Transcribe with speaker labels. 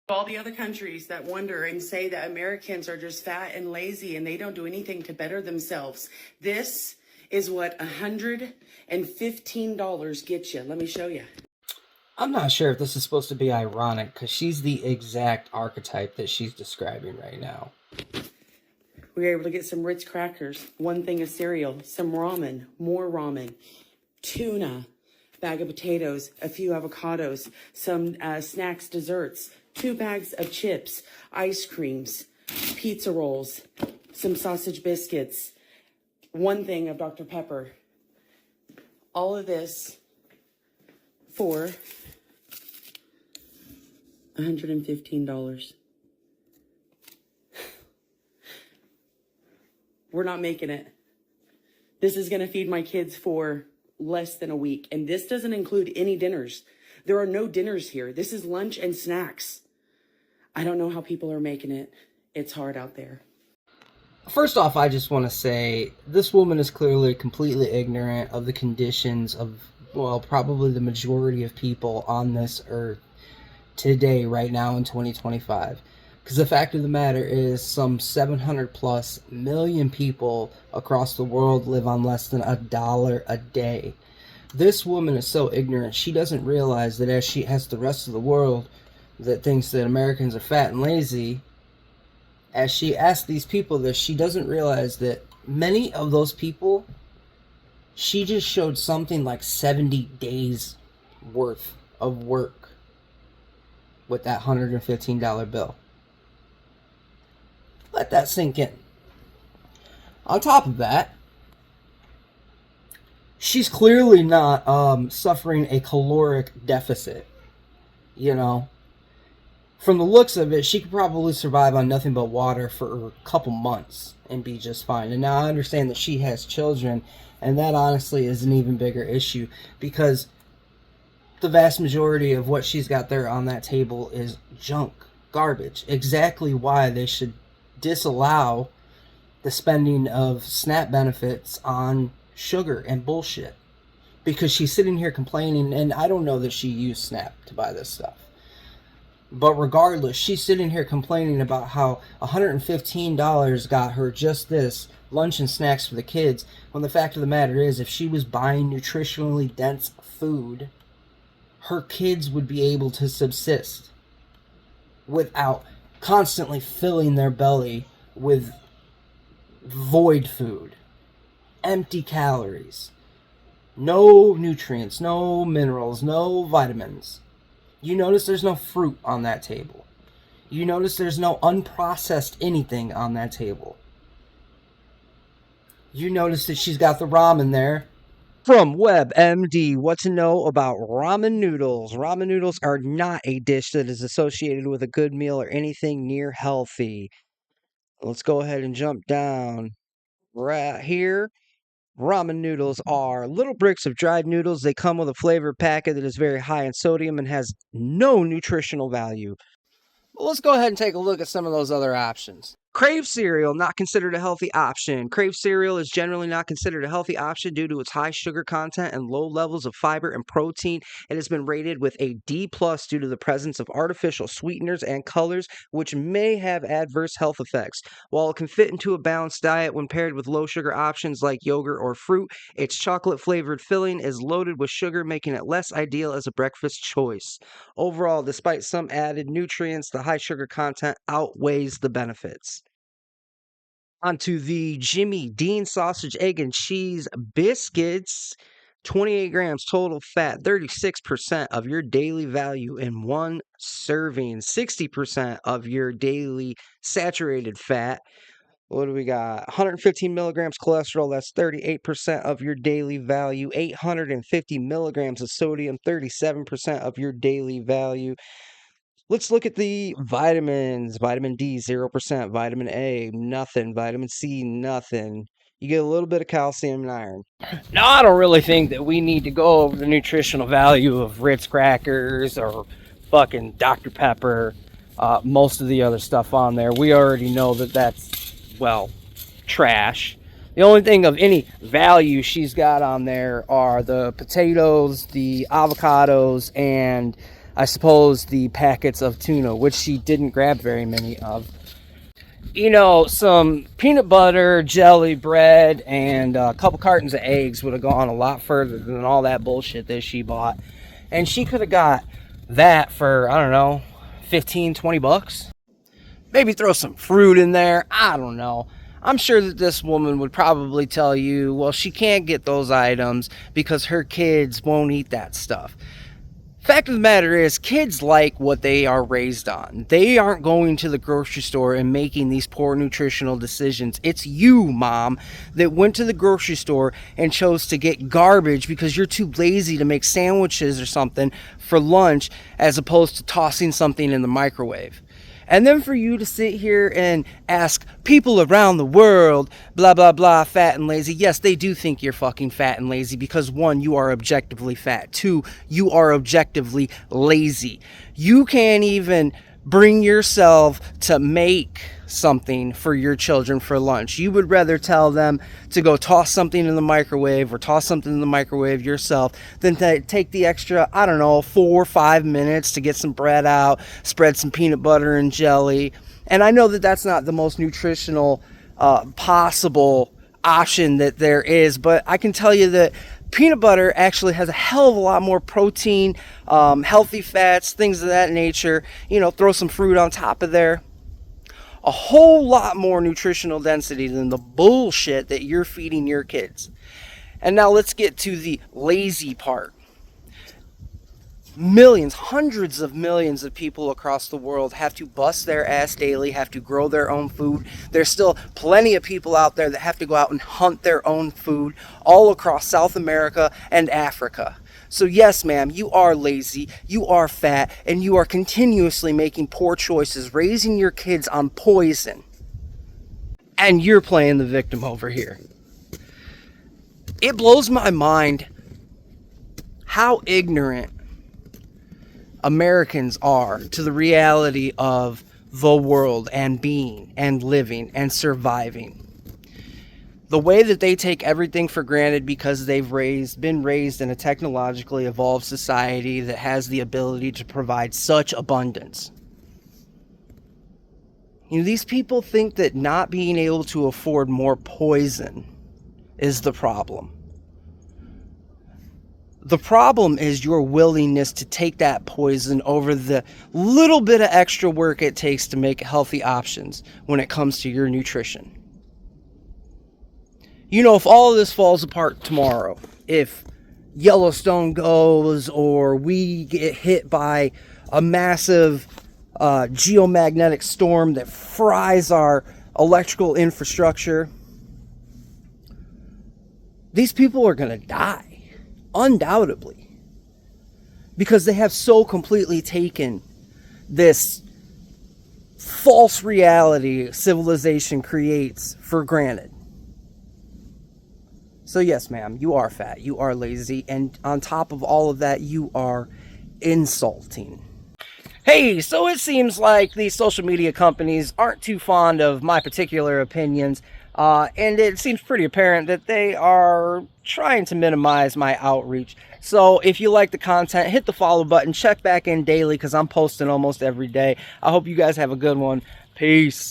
Speaker 1: All the other countries that wonder and say that Americans are just fat and lazy and they don't do anything to better themselves. This is what $115 gets you. Let me show you.
Speaker 2: I'm not sure if this is supposed to be ironic because she's the exact archetype that she's describing right now.
Speaker 1: We were able to get some Ritz crackers, one thing of cereal, some ramen, more ramen, tuna, bag of potatoes, a few avocados, some snacks, desserts, 2 bags of chips, ice creams, pizza rolls, some sausage biscuits, one thing of Dr. Pepper. All of this for $115. We're not making it. This is going to feed my kids for less than a week. And this doesn't include any dinners. There are no dinners here. This is lunch and snacks. I don't know how people are making it. It's hard out there.
Speaker 2: First off, I just want to say this woman is clearly completely ignorant of the conditions of, well, probably the majority of people on this earth today, right now in 2025. Because the fact of the matter is some 700 plus million people across the world live on less than $1 a day. This woman is so ignorant, she doesn't realize that as the rest of the world that thinks that Americans are fat and lazy, as she asks these people this, she doesn't realize that many of those people, she just showed something like 70 days worth of work with that $115 bill. Let that sink in. On top of that, she's clearly not suffering a caloric deficit. You know, from the looks of it, she could probably survive on nothing but water for a couple months and be just fine. And now I understand that she has children, and that honestly is an even bigger issue because the vast majority of what she's got there on that table is junk, garbage. Exactly why they should disallow the spending of SNAP benefits on sugar and bullshit. Because she's sitting here complaining, and I don't know that she used SNAP to buy this stuff. But regardless, she's sitting here complaining about how $115 got her just this, lunch and snacks for the kids, when the fact of the matter is, if she was buying nutritionally dense food, her kids would be able to subsist without constantly filling their belly with void food, empty calories, no nutrients, no minerals, no vitamins. You notice there's no fruit on that table. You notice there's no unprocessed anything on that table. You notice that she's got the ramen there. From WebMD, what to know about ramen noodles. Ramen noodles are not a dish that is associated with a good meal or anything near healthy. Let's go ahead and jump down right here. Ramen noodles are little bricks of dried noodles. They come with a flavor packet that is very high in sodium and has no nutritional value. Well, let's go ahead and take a look at some of those other options. Crave cereal, not considered a healthy option. Crave cereal is generally not considered a healthy option due to its high sugar content and low levels of fiber and protein. It has been rated with a D+ due to the presence of artificial sweeteners and colors, which may have adverse health effects. While it can fit into a balanced diet when paired with low sugar options like yogurt or fruit, its chocolate flavored filling is loaded with sugar, making it less ideal as a breakfast choice. Overall, despite some added nutrients, the high sugar content outweighs the benefits. Onto the Jimmy Dean sausage, egg, and cheese biscuits. 28 grams total fat, 36% of your daily value in one serving, 60% of your daily saturated fat. What do we got? 115 milligrams cholesterol, that's 38% of your daily value. 850 milligrams of sodium, 37% of your daily value. Let's look at the vitamins. Vitamin D, 0%. Vitamin A, nothing. Vitamin C, nothing. You get a little bit of calcium and iron. Now, I don't really think that we need to go over the nutritional value of Ritz crackers or fucking Dr. Pepper, most of the other stuff on there. We already know that that's, well, trash. The only thing of any value she's got on there are the potatoes, the avocados, and I suppose, the packets of tuna, which she didn't grab very many of. You know, some peanut butter, jelly, bread, and a couple cartons of eggs would have gone a lot further than all that bullshit that she bought. And she could have got that for, I don't know, 15, 20 bucks. Maybe throw some fruit in there. I don't know. I'm sure that this woman would probably tell you, well, she can't get those items because her kids won't eat that stuff. Fact of the matter is, kids like what they are raised on. They aren't going to the grocery store and making these poor nutritional decisions. It's you, mom, that went to the grocery store and chose to get garbage because you're too lazy to make sandwiches or something for lunch, as opposed to tossing something in the microwave. And then for you to sit here and ask people around the world, blah, blah, blah, fat and lazy. Yes, they do think you're fucking fat and lazy because, one, you are objectively fat. Two, you are objectively lazy. You can't even bring yourself to make something for your children for lunch. You would rather tell them to go toss something in the microwave or toss something in the microwave yourself than to take the extra, I don't know, 4 or 5 minutes to get some bread out, spread some peanut butter and jelly. And I know that that's not the most nutritional possible option that there is, but I can tell you that peanut butter actually has a hell of a lot more protein, healthy fats, things of that nature. You know, throw some fruit on top of there. A whole lot more nutritional density than the bullshit that you're feeding your kids. And now let's get to the lazy part. Millions, hundreds of millions of people across the world have to bust their ass daily, have to grow their own food. There's still plenty of people out there that have to go out and hunt their own food all across South America and Africa. So yes, ma'am, you are lazy, you are fat, and you are continuously making poor choices, raising your kids on poison. And you're playing the victim over here. It blows my mind how ignorant Americans are to the reality of the world and being and living and surviving. The way that they take everything for granted because they've been raised in a technologically evolved society that has the ability to provide such abundance. You know, these people think that not being able to afford more poison is the problem. The problem is your willingness to take that poison over the little bit of extra work it takes to make healthy options when it comes to your nutrition. You know, if all of this falls apart tomorrow, if Yellowstone goes or we get hit by a massive geomagnetic storm that fries our electrical infrastructure, these people are going to die. Undoubtedly, because they have so completely taken this false reality civilization creates for granted. So yes, ma'am, you are fat, you are lazy, and on top of all of that, you are insulting. Hey, so it seems like these social media companies aren't too fond of my particular opinions, and it seems pretty apparent that they are trying to minimize my outreach. So if you like the content, hit the follow button, check back in daily because I'm posting almost every day. I hope you guys have a good one. Peace.